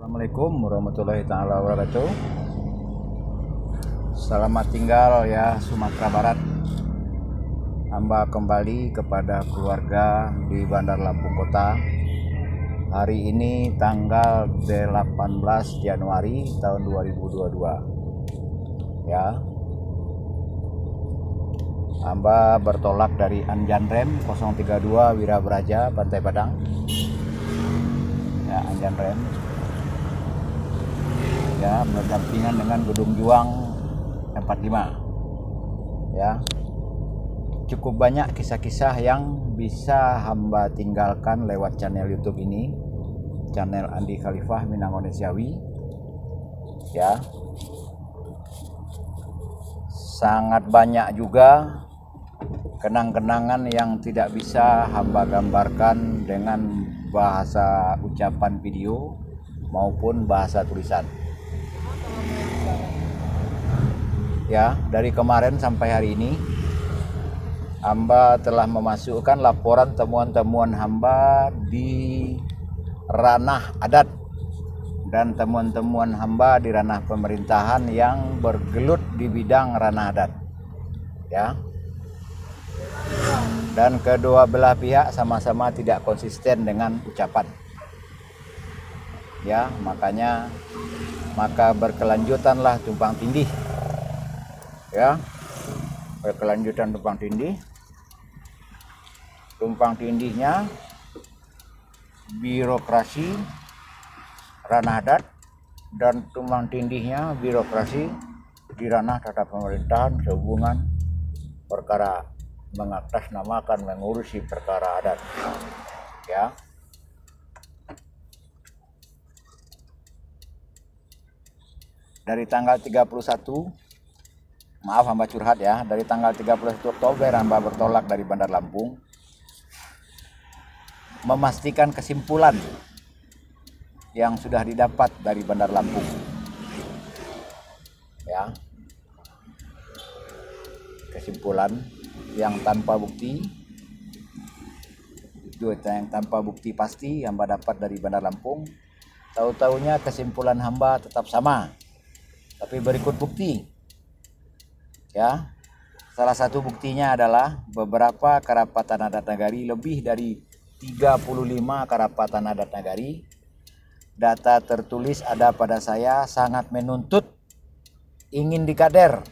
Assalamualaikum warahmatullahi taala wabarakatuh. Selamat tinggal ya Sumatera Barat. Hamba kembali kepada keluarga di Bandar Lampung Kota. Hari ini tanggal 18 Januari tahun 2022. Ya. Hamba bertolak dari Anjanrem 032 Wirabraja Pantai Padang. Ya, Anjanrem. Ya, berdampingan dengan Gedung Juang 45. Ya, cukup banyak kisah-kisah yang bisa hamba tinggalkan lewat channel YouTube ini, channel Andi Khalifah Minangonesiawi. Ya, sangat banyak juga kenang-kenangan yang tidak bisa hamba gambarkan dengan bahasa ucapan video maupun bahasa tulisan. Ya, dari kemarin sampai hari ini hamba telah memasukkan laporan temuan-temuan hamba di ranah adat dan temuan-temuan hamba di ranah pemerintahan yang bergelut di bidang ranah adat. Ya. Dan kedua belah pihak sama-sama tidak konsisten dengan ucapan. Ya, maka berkelanjutanlah tumpang tindih. Ya, berkelanjutan tumpang tindihnya birokrasi ranah adat dan tumpang tindihnya birokrasi di ranah tata pemerintahan sehubungan perkara mengatasnamakan mengurusi perkara adat. Ya, dari tanggal 31, maaf hamba curhat ya, dari tanggal 31 Oktober hamba bertolak dari Bandar Lampung memastikan kesimpulan yang sudah didapat dari Bandar Lampung. Ya, kesimpulan yang tanpa bukti, itu yang tanpa bukti pasti hamba dapat dari Bandar Lampung. Tahu-taunya kesimpulan hamba tetap sama, tapi berikut bukti. Ya, salah satu buktinya adalah beberapa karapatan adat nagari, lebih dari 35 karapatan adat nagari. Data tertulis ada pada saya, sangat menuntut ingin dikader.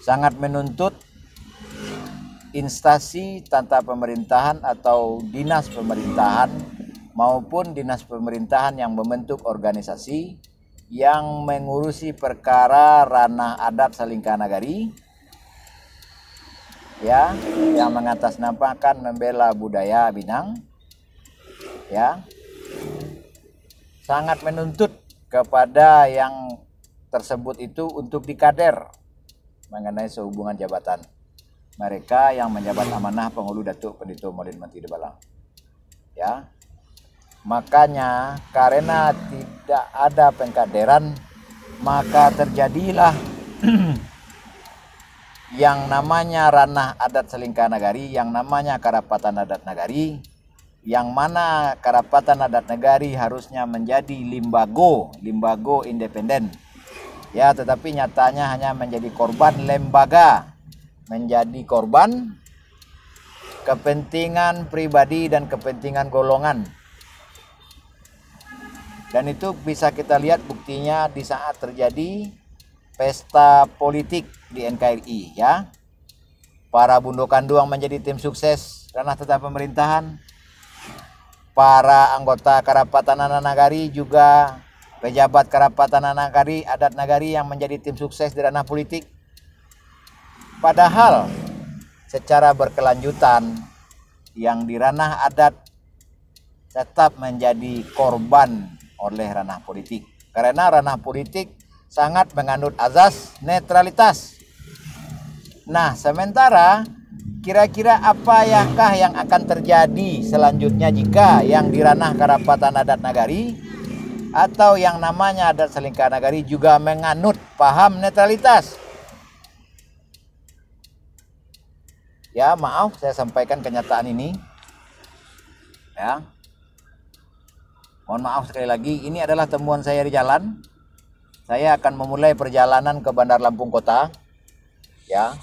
Sangat menuntut instansi tata pemerintahan atau dinas pemerintahan maupun dinas pemerintahan yang membentuk organisasi yang mengurusi perkara ranah adat Salingka Nagari, ya, yang mengatasnamakan membela budaya Minang, ya, sangat menuntut kepada yang tersebut itu untuk dikader mengenai sehubungan jabatan mereka yang menjabat amanah penghulu Datuk Pendito Maulid Mati Debalang. Ya, makanya karena tidak ada pengkaderan, maka terjadilah yang namanya ranah adat Salingka Nagari, yang namanya karapatan adat nagari, yang mana karapatan adat nagari harusnya menjadi limbago independen. Ya, tetapi nyatanya hanya menjadi korban lembaga, menjadi korban kepentingan pribadi dan kepentingan golongan. Dan itu bisa kita lihat buktinya di saat terjadi pesta politik di NKRI, ya. Para Bundo Kanduang menjadi tim sukses ranah tata pemerintahan. Para anggota karapatan adat nagari juga pejabat karapatan adat nagari yang menjadi tim sukses di ranah politik. Padahal secara berkelanjutan yang di ranah adat tetap menjadi korban oleh ranah politik, karena ranah politik sangat menganut azas netralitas. Nah, sementara kira-kira apakah yang akan terjadi selanjutnya jika yang di ranah karapatan adat nagari atau yang namanya adat Salingka Nagari juga menganut paham netralitas? Ya, maaf saya sampaikan kenyataan ini. Ya. Mohon maaf sekali lagi, ini adalah temuan saya di jalan. Saya akan memulai perjalanan ke Bandar Lampung Kota. Ya,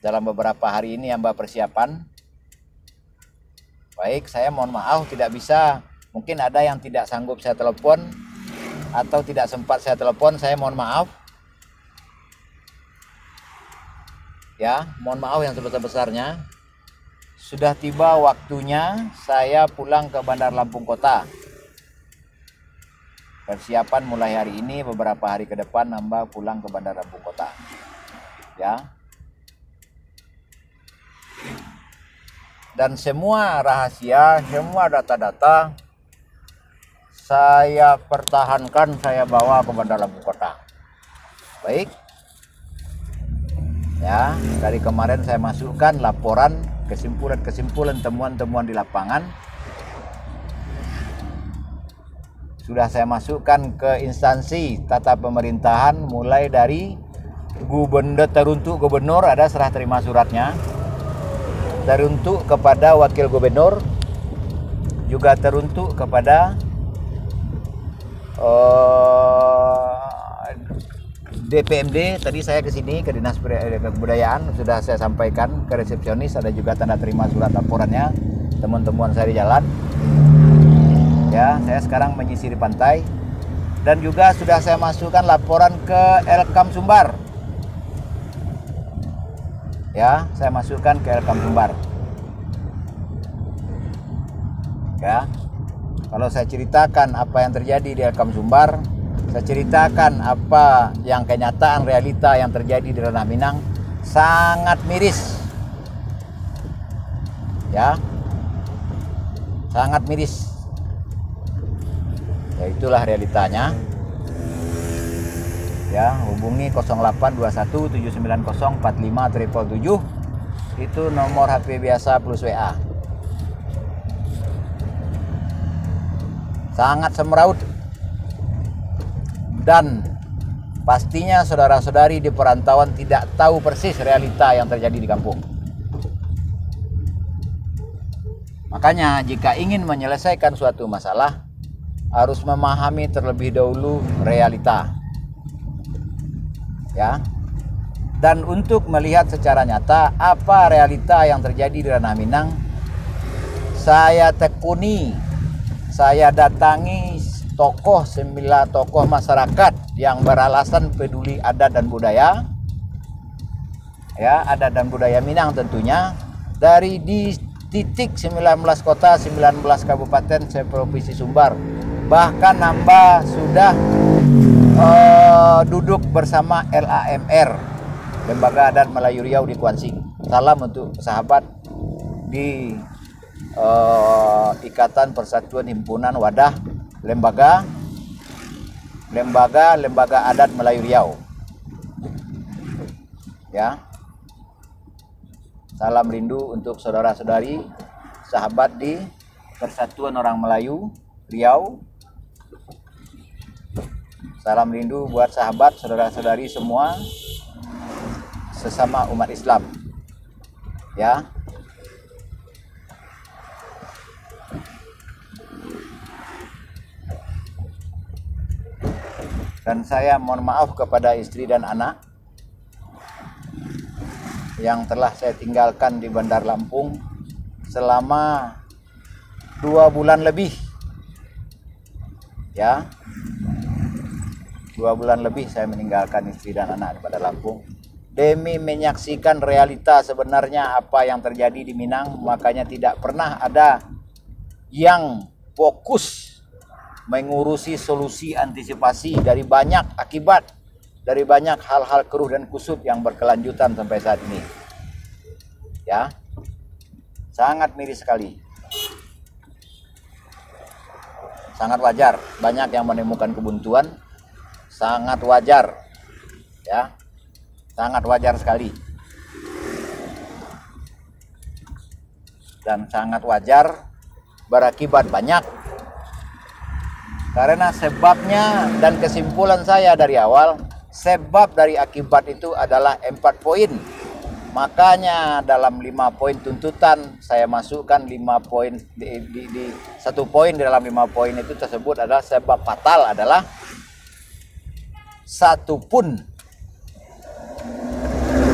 dalam beberapa hari ini hamba persiapan. Baik, saya mohon maaf tidak bisa, mungkin ada yang tidak sanggup saya telepon atau tidak sempat saya telepon, saya mohon maaf. Ya, mohon maaf yang sebesar-besarnya. Sudah tiba waktunya saya pulang ke Bandar Lampung Kota. Persiapan mulai hari ini, beberapa hari ke depan hamba pulang ke Bandar Lampung Kota. Ya. Dan semua rahasia, semua data-data saya pertahankan, saya bawa ke Bandar Lampung Kota. Baik. Ya, dari kemarin saya masukkan laporan, kesimpulan-kesimpulan, temuan-temuan di lapangan. Sudah saya masukkan ke instansi tata pemerintahan, mulai dari gubernur, teruntuk gubernur ada serah terima suratnya, teruntuk kepada wakil gubernur, juga teruntuk kepada DPMD. Tadi saya ke sini ke Dinas Kebudayaan, sudah saya sampaikan ke resepsionis, ada juga tanda terima surat laporannya, teman-teman saya di jalan. Ya, saya sekarang menyisiri pantai, dan juga sudah saya masukkan laporan ke Elkam Sumbar. Ya, saya masukkan ke Elkam Sumbar. Ya, kalau saya ceritakan apa yang terjadi di Elkam Sumbar, saya ceritakan apa yang kenyataan realita yang terjadi di Ranah Minang, sangat miris. Ya, sangat miris. Ya, itulah realitanya. Ya, hubungi 0821 790 45 777. Itu nomor HP biasa plus WA. Sangat semeraut. Dan pastinya saudara-saudari di perantauan tidak tahu persis realita yang terjadi di kampung. Makanya jika ingin menyelesaikan suatu masalah, harus memahami terlebih dahulu realita. Ya. Dan untuk melihat secara nyata apa realita yang terjadi di Ranah Minang, saya tekuni, saya datangi sembilan tokoh masyarakat yang beralasan peduli adat dan budaya. Ya, adat dan budaya Minang tentunya, dari di titik 19 kota, 19 kabupaten se-Provinsi Sumbar. Bahkan hamba sudah duduk bersama LAMR, Lembaga Adat Melayu Riau di Kuansing. Salam untuk sahabat di Ikatan Persatuan Himpunan Wadah Lembaga Adat Melayu Riau. Ya. Salam rindu untuk saudara-saudari, sahabat di Persatuan Orang Melayu Riau. Salam rindu buat sahabat, saudara-saudari semua, sesama umat Islam. Ya. Dan saya mohon maaf kepada istri dan anak yang telah saya tinggalkan di Bandar Lampung selama 2 bulan lebih. Ya, 2 bulan lebih saya meninggalkan istri dan anak di Bandar Lampung demi menyaksikan realita sebenarnya apa yang terjadi di Minang. Makanya tidak pernah ada yang fokus mengurusi solusi antisipasi dari banyak akibat, dari banyak hal-hal keruh dan kusut yang berkelanjutan sampai saat ini. Ya, sangat miris sekali. Sangat wajar, banyak yang menemukan kebuntuan, sangat wajar. Ya, sangat wajar sekali. Dan sangat wajar berakibat banyak. Karena sebabnya dan kesimpulan saya dari awal, sebab dari akibat itu adalah 4 poin Makanya dalam 5 poin tuntutan saya masukkan 5 poin di 1 poin di dalam 5 poin itu tersebut adalah sebab fatal adalah satupun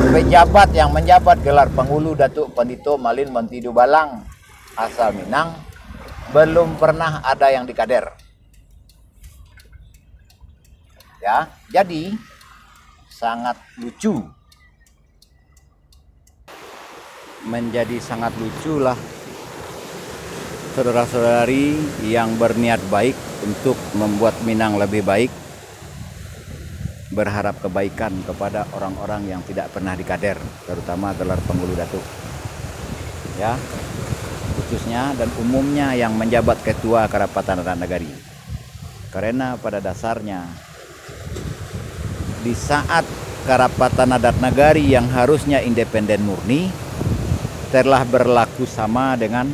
pejabat yang menjabat gelar Panghulu Datuk Pandito Malin Montido Balang asal Minang belum pernah ada yang dikader. Ya, jadi sangat lucu. Menjadi sangat lucu lah saudara-saudari yang berniat baik untuk membuat Minang lebih baik, berharap kebaikan kepada orang-orang yang tidak pernah dikader, terutama gelar Panghulu Datuk. Ya, khususnya dan umumnya yang menjabat Ketua Karapatan Adat Nagari. Karena pada dasarnya di saat Karapatan Adat Nagari yang harusnya independen murni telah berlaku sama dengan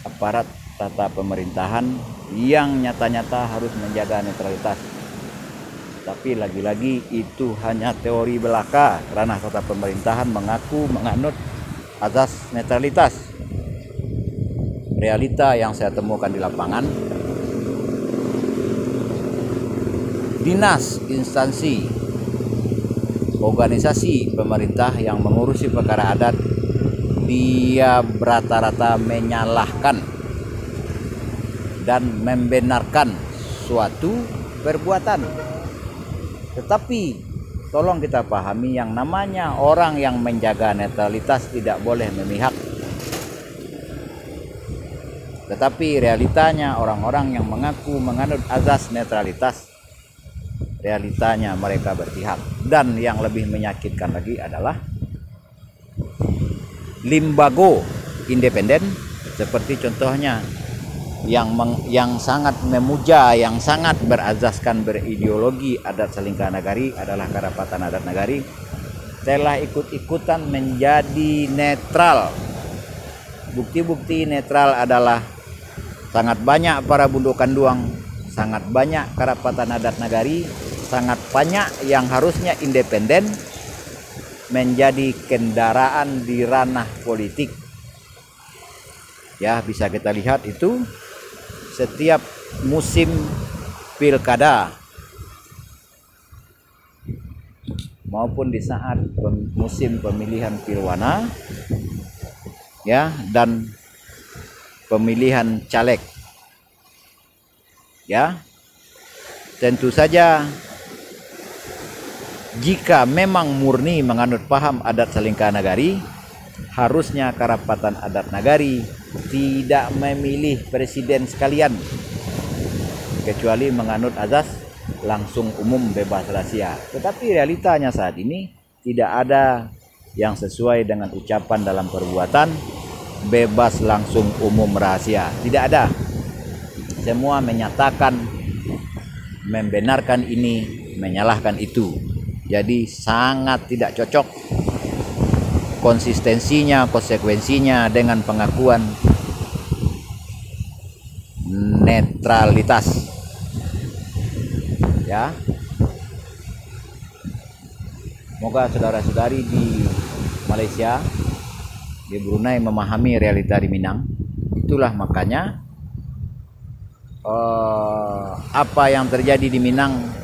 aparat tata pemerintahan yang nyata-nyata harus menjaga netralitas. Tapi lagi-lagi itu hanya teori belaka. Ranah tata pemerintahan mengaku menganut azas netralitas. Realita yang saya temukan di lapangan, dinas, instansi, organisasi pemerintah yang mengurusi perkara adat, dia rata-rata menyalahkan dan membenarkan suatu perbuatan. Tetapi tolong kita pahami, yang namanya orang yang menjaga netralitas tidak boleh memihak. Tetapi realitanya orang-orang yang mengaku menganut azas netralitas, realitanya mereka berpihak. Dan yang lebih menyakitkan lagi adalah lembaga independen seperti contohnya yang sangat memuja, yang sangat berazaskan berideologi adat Salingka Nagari adalah Karapatan Adat Nagari, telah ikut-ikutan menjadi netral. Bukti-bukti netral adalah sangat banyak para bundo kanduang, sangat banyak Karapatan Adat Nagari, sangat banyak yang harusnya independen menjadi kendaraan di ranah politik. Ya, bisa kita lihat itu setiap musim pilkada maupun di saat musim pemilihan pilwana, ya, dan pemilihan caleg. Ya, tentu saja jika memang murni menganut paham adat Salingka Nagari, harusnya Karapatan Adat Nagari tidak memilih presiden sekalian, kecuali menganut azas langsung umum bebas rahasia. Tetapi realitanya saat ini tidak ada yang sesuai dengan ucapan dalam perbuatan bebas langsung umum rahasia. Tidak ada. Semua menyatakan, membenarkan ini, menyalahkan itu. Jadi sangat tidak cocok konsistensinya, konsekuensinya dengan pengakuan netralitas. Ya, semoga saudara-saudari di Malaysia, di Brunei memahami realita di Minang. Itulah makanya apa yang terjadi di Minang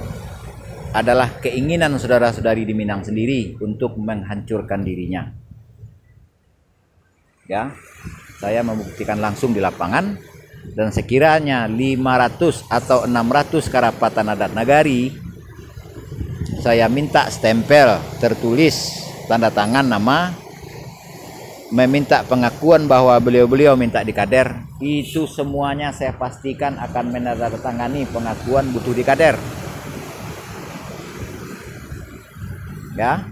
adalah keinginan saudara-saudari di Minang sendiri untuk menghancurkan dirinya. Ya, saya membuktikan langsung di lapangan, dan sekiranya 500 atau 600 Karapatan Adat Nagari saya minta stempel tertulis tanda tangan nama, meminta pengakuan bahwa beliau-beliau minta dikader, itu semuanya saya pastikan akan menandatangani pengakuan butuh dikader. Ya,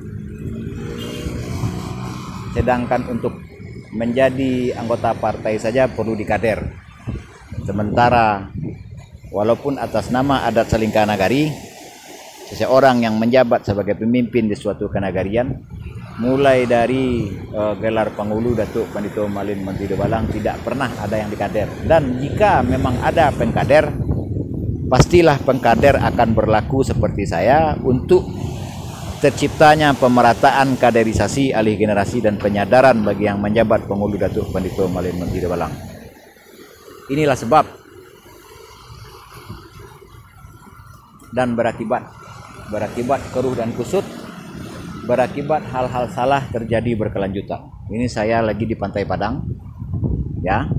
sedangkan untuk menjadi anggota partai saja perlu dikader. Sementara walaupun atas nama adat Salingka Nagari, seseorang yang menjabat sebagai pemimpin di suatu kenagarian, mulai dari gelar Panghulu Datuk Pandito Malin Montido Balang, tidak pernah ada yang dikader. Dan jika memang ada pengkader, pastilah pengkader akan berlaku seperti saya untuk terciptanya pemerataan kaderisasi alih generasi dan penyadaran bagi yang menjabat pengulu Datuk Pandito Malin Menteri Balang. Inilah sebab dan berakibat keruh dan kusut, berakibat hal-hal salah terjadi berkelanjutan. Ini saya lagi di Pantai Padang, ya.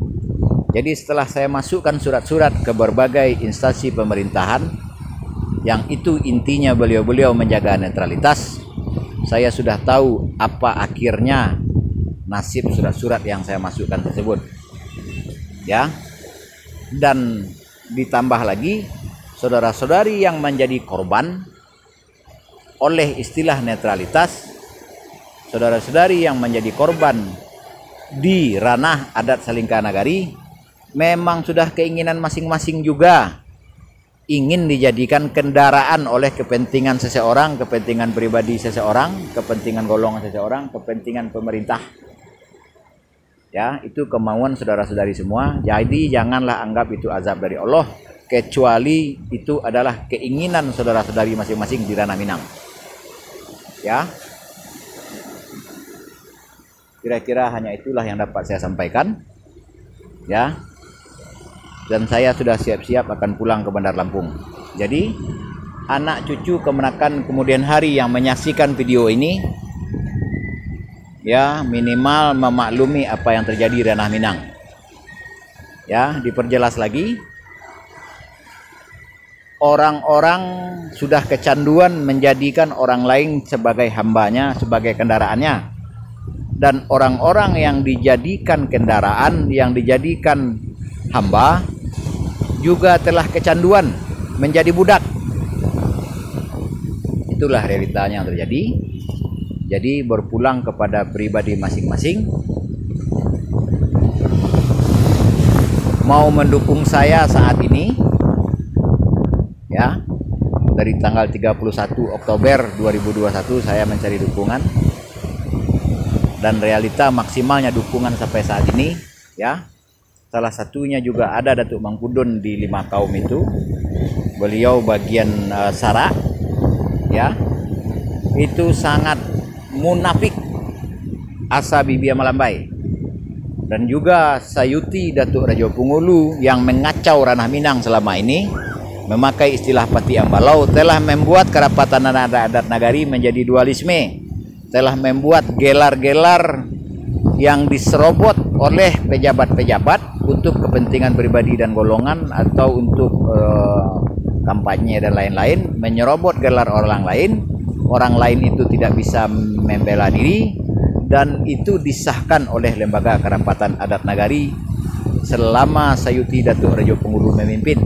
Jadi setelah saya masukkan surat-surat ke berbagai instansi pemerintahan, yang itu intinya beliau-beliau menjaga netralitas, saya sudah tahu apa akhirnya nasib surat-surat yang saya masukkan tersebut, ya. Dan ditambah lagi, saudara-saudari yang menjadi korban oleh istilah netralitas, saudara-saudari yang menjadi korban di ranah adat Salingka Nagari, memang sudah keinginan masing-masing juga ingin dijadikan kendaraan oleh kepentingan seseorang, kepentingan pribadi seseorang, kepentingan golongan seseorang, kepentingan pemerintah. Ya, itu kemauan saudara-saudari semua. Jadi janganlah anggap itu azab dari Allah, kecuali itu adalah keinginan saudara-saudari masing-masing di ranah Minang. Ya. Kira-kira hanya itulah yang dapat saya sampaikan. Ya. Dan saya sudah siap-siap akan pulang ke Bandar Lampung. Jadi anak cucu kemenakan kemudian hari yang menyaksikan video ini, ya, minimal memaklumi apa yang terjadi di ranah Minang. Ya, diperjelas lagi, orang-orang sudah kecanduan menjadikan orang lain sebagai hambanya, sebagai kendaraannya. Dan orang-orang yang dijadikan kendaraan, yang dijadikan hamba, juga telah kecanduan menjadi budak. Itulah realitanya yang terjadi. Jadi berpulang kepada pribadi masing-masing. Mau mendukung saya saat ini, ya, dari tanggal 31 Oktober 2021 saya mencari dukungan. Dan realita maksimalnya dukungan sampai saat ini, ya. Salah satunya juga ada Datuk Mangkudun di 5 kaum itu. Beliau bagian Sarak, ya. Itu sangat munafik asa bibia Malambai. Dan juga Sayuti Datuk Rajo Pungulu yang mengacau ranah Minang selama ini, memakai istilah Pati Ambalau, telah membuat kerapatan adat Nagari menjadi dualisme, telah membuat gelar-gelar yang diserobot oleh pejabat-pejabat untuk kepentingan pribadi dan golongan atau untuk kampanye dan lain-lain, menyerobot gelar orang lain itu tidak bisa membela diri, dan itu disahkan oleh Lembaga Kerapatan Adat Nagari selama Sayuti Datuk Rajo Pungulu memimpin.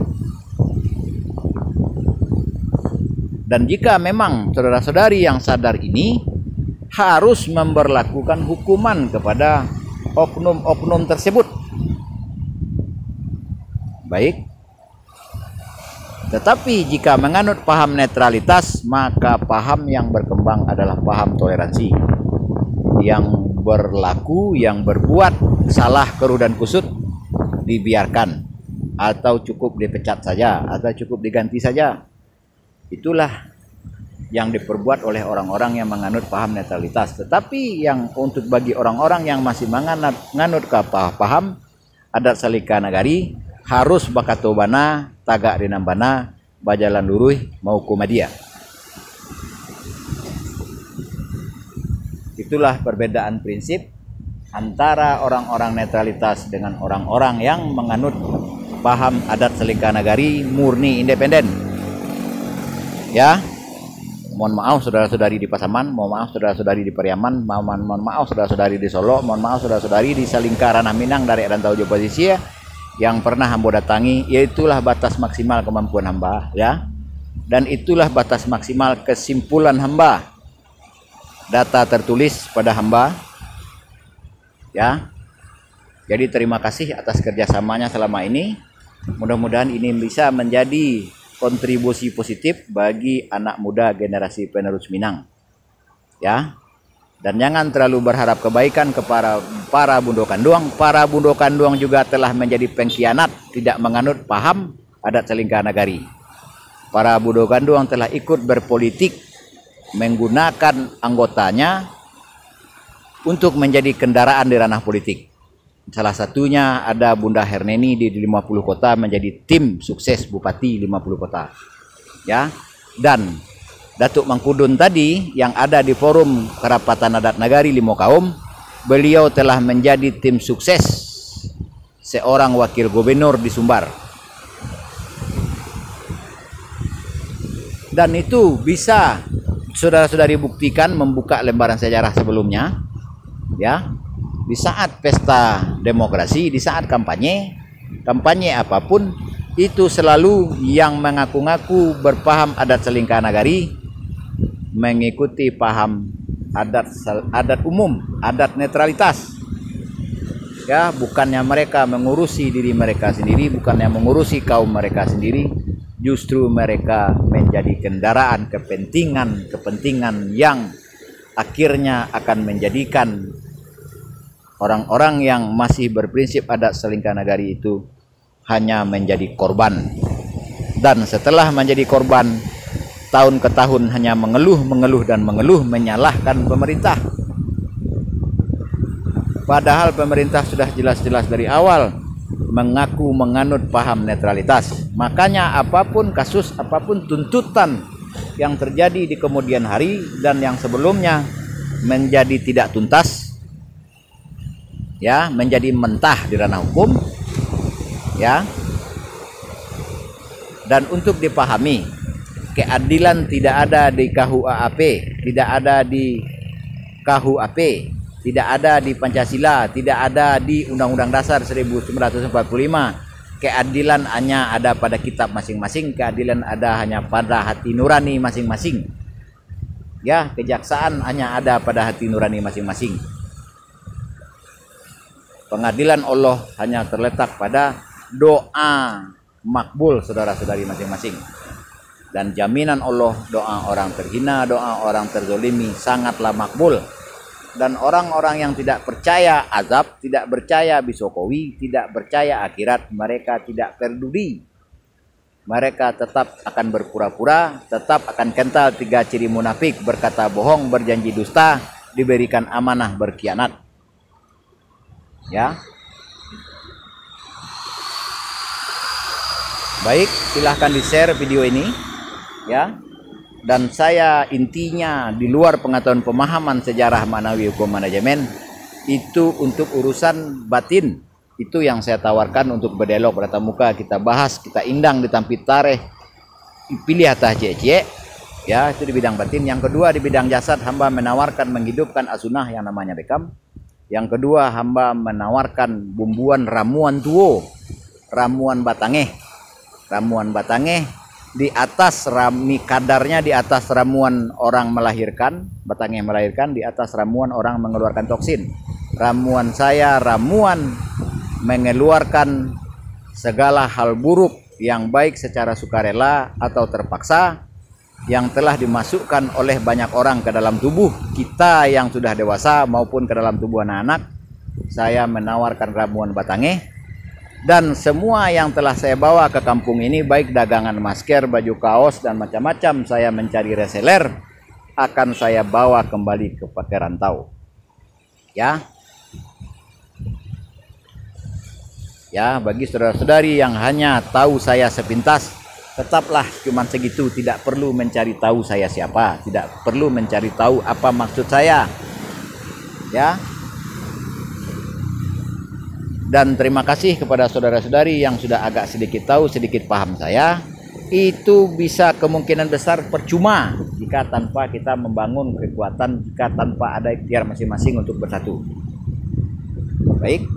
Dan jika memang saudara-saudari yang sadar ini, harus memberlakukan hukuman kepada oknum-oknum tersebut. Baik. Tetapi jika menganut paham netralitas, maka paham yang berkembang adalah paham toleransi. Yang berlaku, yang berbuat salah, keruh dan kusut dibiarkan, atau cukup dipecat saja, atau cukup diganti saja. Itulah yang diperbuat oleh orang-orang yang menganut paham netralitas. Tetapi yang untuk bagi orang-orang yang masih menganut ke paham adat Salingka Nagari, harus bakatobana, tagak rinambana, bajalan luruh mau kumadia. Itulah perbedaan prinsip antara orang-orang netralitas dengan orang-orang yang menganut paham adat Salingka Nagari murni independen. Ya. Mohon maaf saudara-saudari di Pasaman, mohon maaf saudara-saudari di Pariaman, mohon maaf saudara-saudari di Solo, mohon maaf saudara-saudari di Salingka Ranah Minang dari Rantau Posisi yang pernah hamba datangi. Yaitulah batas maksimal kemampuan hamba, ya. Dan itulah batas maksimal kesimpulan hamba. Data tertulis pada hamba, ya. Jadi terima kasih atas kerjasamanya selama ini. Mudah-mudahan ini bisa menjadi kontribusi positif bagi anak muda generasi penerus Minang, ya. Dan jangan terlalu berharap kebaikan kepada para bundo kanduang. Para bundo kanduang juga telah menjadi pengkhianat, tidak menganut paham adat Salingka Nagari. Para bundo kanduang telah ikut berpolitik menggunakan anggotanya untuk menjadi kendaraan di ranah politik. Salah satunya ada Bunda Herneni di 50 kota menjadi tim sukses Bupati 50 kota. Ya. Dan Datuk Mangkudun tadi yang ada di forum Kerapatan Adat Nagari Limo Kaum, beliau telah menjadi tim sukses seorang wakil gubernur di Sumbar. Dan itu bisa saudara-saudari buktikan membuka lembaran sejarah sebelumnya, ya. Di saat pesta demokrasi, di saat kampanye apapun, itu selalu yang mengaku-ngaku berpaham adat Selingkah Nagari mengikuti paham adat umum, adat netralitas. Ya, bukannya mereka mengurusi diri mereka sendiri, bukannya mengurusi kaum mereka sendiri, justru mereka menjadi kendaraan kepentingan yang akhirnya akan menjadikan orang-orang yang masih berprinsip adat Selingkah Nagari itu hanya menjadi korban. Dan setelah menjadi korban, tahun ke tahun hanya mengeluh, menyalahkan pemerintah. Padahal pemerintah sudah jelas-jelas dari awal mengaku menganut paham netralitas. Makanya apapun kasus, apapun tuntutan yang terjadi di kemudian hari dan yang sebelumnya menjadi tidak tuntas, ya, menjadi mentah di ranah hukum, ya. Dan untuk dipahami, keadilan tidak ada di KUHP, tidak ada di KUHP, tidak ada di Pancasila, tidak ada di Undang-Undang Dasar 1945. Keadilan hanya ada pada kitab masing-masing, keadilan ada hanya pada hati nurani masing-masing. Ya, kejaksaan hanya ada pada hati nurani masing-masing. Pengadilan Allah hanya terletak pada doa makbul saudara-saudari masing-masing. Dan jaminan Allah, doa orang terhina, doa orang terzolimi sangatlah makbul. Dan orang-orang yang tidak percaya azab, tidak percaya bisokowi, tidak percaya akhirat, mereka tidak peduli. Mereka tetap akan berpura-pura, tetap akan kental 3 ciri munafik: berkata bohong, berjanji dusta, diberikan amanah, berkhianat. Ya. Baik, silahkan di-share video ini, ya. Dan saya intinya di luar pengetahuan pemahaman sejarah manawi hukum manajemen itu untuk urusan batin. Itu yang saya tawarkan untuk berdialog bertatap muka, kita bahas, kita indang ditampit tareh, pilih atas cie-cie, ya, itu di bidang batin. Yang kedua di bidang jasad, hamba menawarkan menghidupkan asunah yang namanya bekam. Yang kedua, hamba menawarkan bumbuan ramuan tuo, ramuan batangeh. Ramuan batangeh di atas kadarnya di atas ramuan orang melahirkan, batangeh melahirkan, di atas ramuan orang mengeluarkan toksin. Ramuan saya ramuan mengeluarkan segala hal buruk yang baik secara sukarela atau terpaksa yang telah dimasukkan oleh banyak orang ke dalam tubuh kita yang sudah dewasa maupun ke dalam tubuh anak-anak. Saya menawarkan ramuan batangeh, dan semua yang telah saya bawa ke kampung ini, baik dagangan masker, baju kaos, dan macam-macam, saya mencari reseller, akan saya bawa kembali ke pakai rantau. Ya. Ya, bagi saudara-saudari yang hanya tahu saya sepintas, tetaplah cuman segitu, tidak perlu mencari tahu saya siapa, tidak perlu mencari tahu apa maksud saya. Ya. Dan terima kasih kepada saudara-saudari yang sudah agak sedikit tahu, sedikit paham saya. Itu bisa kemungkinan besar percuma jika tanpa kita membangun kekuatan, jika tanpa ada ikhtiar masing-masing untuk bersatu. Baik.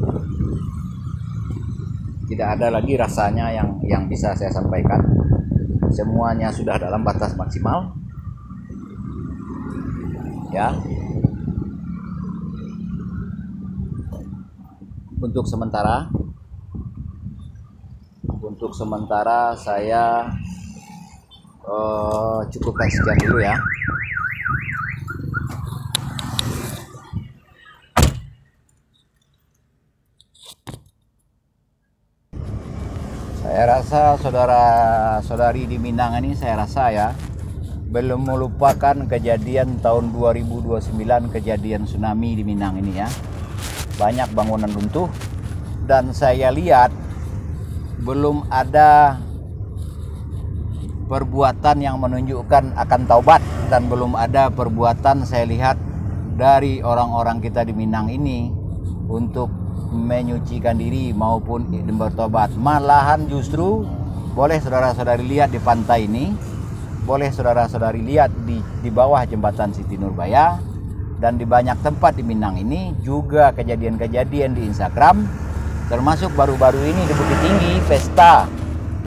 Tidak ada lagi rasanya yang bisa saya sampaikan. Semuanya sudah dalam batas maksimal. Ya. Untuk sementara saya cukupkan sekian dulu ya. Saya rasa saudara-saudari di Minang ini, saya rasa ya, belum melupakan kejadian tahun 2029, kejadian tsunami di Minang ini ya. Banyak bangunan runtuh dan saya lihat belum ada perbuatan yang menunjukkan akan taubat, dan belum ada perbuatan saya lihat dari orang-orang kita di Minang ini untuk menyucikan diri maupun bertobat. Malahan justru boleh saudara-saudari lihat di pantai ini, boleh saudara-saudari lihat di bawah jembatan Siti Nurbaya, dan di banyak tempat di Minang ini juga kejadian-kejadian di Instagram, termasuk baru-baru ini di Bukit Tinggi pesta